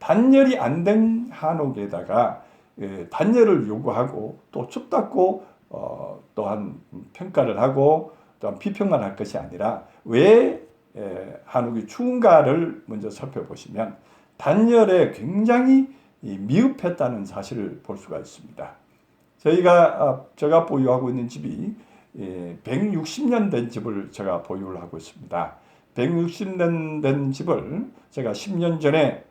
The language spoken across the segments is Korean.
단열이 안 된 한옥에다가 단열을 요구하고 또 춥다고 또한 평가를 하고 또한 비평만 할 것이 아니라 왜 한옥이 추운가를 먼저 살펴보시면 단열에 굉장히 미흡했다는 사실을 볼 수가 있습니다. 제가 보유하고 있는 집이 160년 된 집을 제가 보유를 하고 있습니다. 160년 된 집을 제가 10년 전에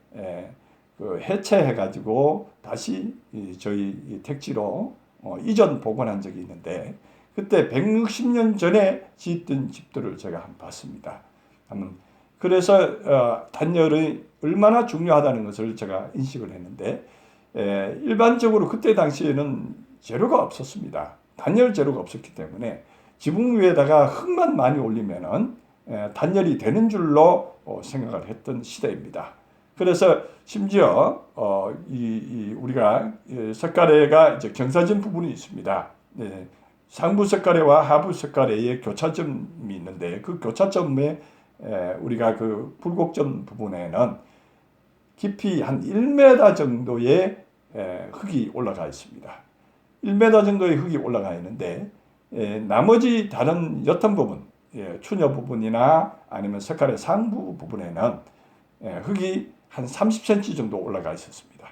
해체해가지고 다시 저희 택지로 이전 복원한 적이 있는데 그때 160년 전에 짓던 집들을 제가 한번 봤습니다. 그래서 단열이 얼마나 중요하다는 것을 제가 인식을 했는데 일반적으로 그때 당시에는 재료가 없었습니다. 단열 재료가 없었기 때문에 지붕 위에다가 흙만 많이 올리면은 단열이 되는 줄로 생각을 했던 시대입니다. 그래서 심지어 우리가 석가래가 이제 경사진 부분이 있습니다. 상부 석가래와 하부 석가래의 교차점이 있는데 그 교차점에 우리가 그 불곡점 부분에는 깊이 한 1m 정도의 흙이 올라가 있습니다. 1m 정도의 흙이 올라가 있는데 나머지 다른 옅은 부분, 추녀 부분이나 아니면 석가래 상부 부분에는 흙이 한 30cm 정도 올라가 있었습니다.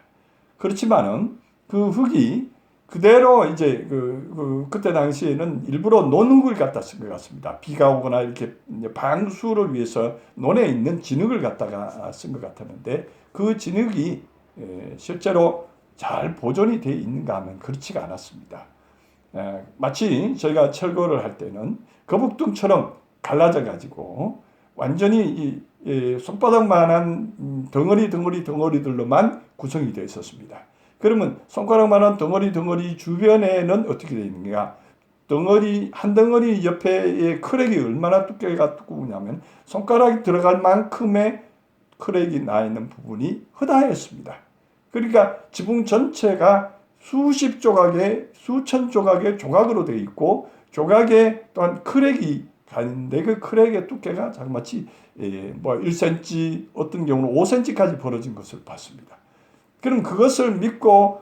그렇지만은 그 흙이 그대로 이제 그때 당시에는 일부러 논흙을 갖다 쓴 것 같습니다. 비가 오거나 이렇게 방수를 위해서 논에 있는 진흙을 갖다가 쓴 것 같았는데 그 진흙이 실제로 잘 보존이 되어 있는가 하면 그렇지가 않았습니다. 마치 저희가 철거를 할 때는 거북등처럼 갈라져 가지고 완전히 손바닥만한 덩어리들로만 구성이 되어 있었습니다. 그러면 손가락만한 덩어리 주변에는 어떻게 되어 있는가? 한 덩어리 옆에 크랙이 얼마나 두께가 두꺼우냐면 손가락이 들어갈 만큼의 크랙이 나 있는 부분이 허다했습니다. 그러니까 지붕 전체가 수십 조각의 수천 조각의 조각으로 되어 있고 조각에 또한 크랙이 가는데 그 크랙의 두께가 자그마치 1cm 어떤 경우는 5cm까지 벌어진 것을 봤습니다. 그럼 그것을 믿고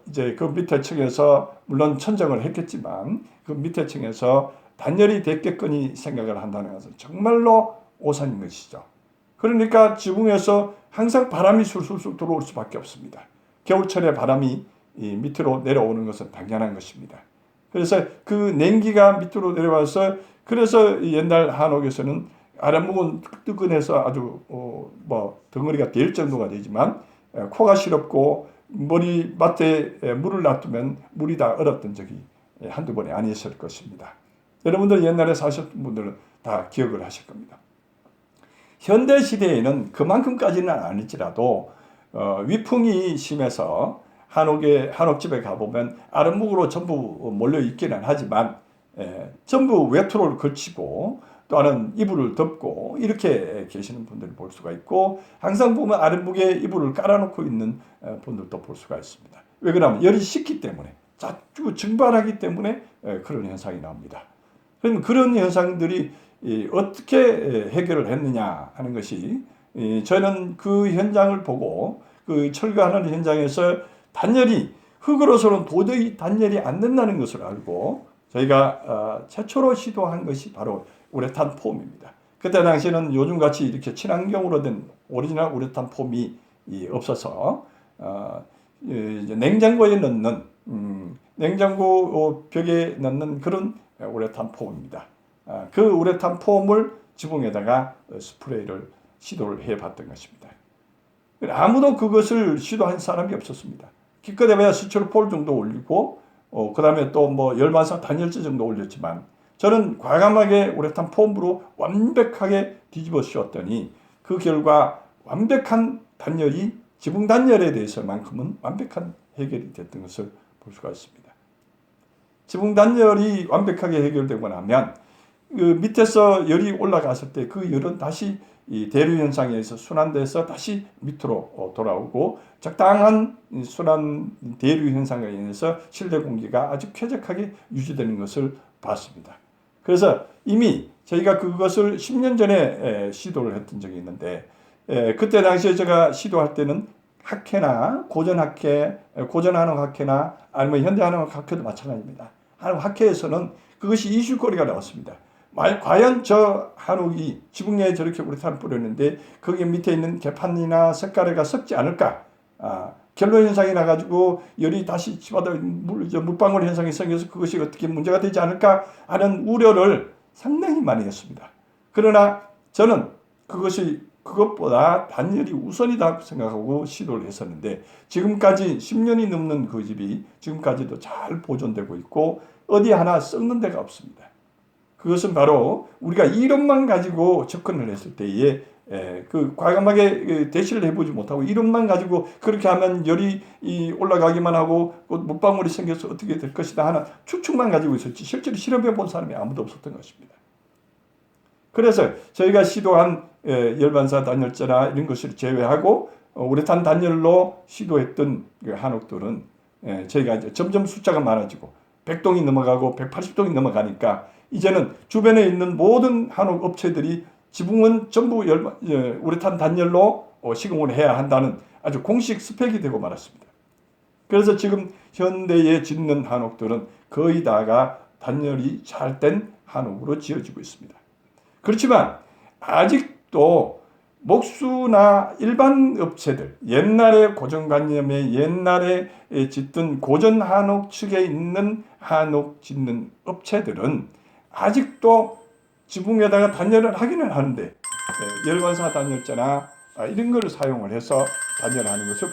이제 그 밑에 층에서 물론 천정을 했겠지만 그 밑에 층에서 단열이 됐겠거니 생각을 한다는 것은 정말로 오산인 것이죠. 그러니까 지붕에서 항상 바람이 술술술 들어올 수밖에 없습니다. 겨울철에 바람이 밑으로 내려오는 것은 당연한 것입니다. 그래서 그 냉기가 밑으로 내려와서 그래서 옛날 한옥에서는 아랫목은 뜨끈해서 아주 덩어리가 될 정도가 되지만 코가 시렵고 머리맡에 물을 놔두면 물이 다 얼었던 적이 한두 번이 아니었을 것입니다. 여러분들 옛날에 사셨던 분들은 다 기억을 하실 겁니다. 현대 시대에는 그만큼까지는 아닐지라도 위풍이 심해서 한옥집에 가보면 아랫목으로 전부 몰려 있기는 하지만 전부 외투를 걸치고 또는 이불을 덮고 이렇게 계시는 분들을 볼 수가 있고 항상 보면 아랫목에 이불을 깔아놓고 있는 분들도 볼 수가 있습니다. 왜 그러냐면 열이 식기 때문에 자주 증발하기 때문에 그런 현상이 나옵니다. 그럼 그런 현상들이 어떻게 해결을 했느냐 하는 것이 저는 그 현장을 보고 그 철거하는 현장에서 단열이 흙으로서는 도저히 단열이 안 된다는 것을 알고 저희가 최초로 시도한 것이 바로 우레탄 폼입니다. 그때 당시에는 요즘같이 이렇게 친환경으로 된 오리지널 우레탄 폼이 없어서 냉장고에 넣는 냉장고 벽에 넣는 그런 우레탄 폼입니다. 그 우레탄 폼을 지붕에다가 스프레이를 시도를 해봤던 것입니다. 아무도 그것을 시도한 사람이 없었습니다. 기껏해봐야 스티로폴 정도 올리고 그 다음에 또 열반사 단열재 정도 올렸지만 저는 과감하게 우레탄 폼으로 완벽하게 뒤집어 씌웠더니 그 결과 완벽한 단열이 지붕 단열에 대해서만큼은 완벽한 해결이 됐던 것을 볼 수가 있습니다. 지붕 단열이 완벽하게 해결되고 나면 그 밑에서 열이 올라갔을 때 그 열은 다시 이 대류 현상에서 순환돼서 다시 밑으로 돌아오고 적당한 순환 대류 현상에 의해서 실내 공기가 아주 쾌적하게 유지되는 것을 봤습니다. 그래서 이미 저희가 그것을 10년 전에 시도를 했던 적이 있는데 그때 당시에 제가 시도할 때는 학회나 고전학회, 고전한옥학회나 아니면 현대한옥학회도 마찬가지입니다. 한옥학회에서는 그것이 이슈거리가 나왔습니다. 과연 저 한옥이 지붕에 저렇게 우레탄 뿌렸는데 거기 밑에 있는 개판이나 석가래가 썩지 않을까? 결로 현상이 나가지고 열이 다시 치받아 물방울 현상이 생겨서 그것이 어떻게 문제가 되지 않을까 하는 우려를 상당히 많이 했습니다. 그러나 저는 그것보다 단열이 우선이다 생각하고 시도를 했었는데 지금까지 10년이 넘는 그 집이 지금까지도 잘 보존되고 있고 어디 하나 썩는 데가 없습니다. 그것은 바로 우리가 이론만 가지고 접근을 했을 때에 과감하게 대시를 해보지 못하고 이론만 가지고 그렇게 하면 열이 올라가기만 하고 물방울이 생겨서 어떻게 될 것이다 하는 추측만 가지고 있었지 실제로 실험해 본 사람이 아무도 없었던 것입니다. 그래서 저희가 시도한 열반사 단열재나 이런 것을 제외하고 우레탄 단열로 시도했던 그 한옥들은 저희가 이제 점점 숫자가 많아지고 100동이 넘어가고 180동이 넘어가니까 이제는 주변에 있는 모든 한옥 업체들이 지붕은 전부 우레탄 단열로 시공을 해야 한다는 아주 공식 스펙이 되고 말았습니다. 그래서 지금 현대에 짓는 한옥들은 거의 다가 단열이 잘 된 한옥으로 지어지고 있습니다. 그렇지만 아직도 목수나 일반 업체들, 옛날에 고정관념에 옛날에 짓던 고전 한옥 측에 있는 한옥 짓는 업체들은 아직도 지붕에다가 단열을 하기는 하는데 열반사 단열재나 이런 걸 사용을 해서 단열하는 것을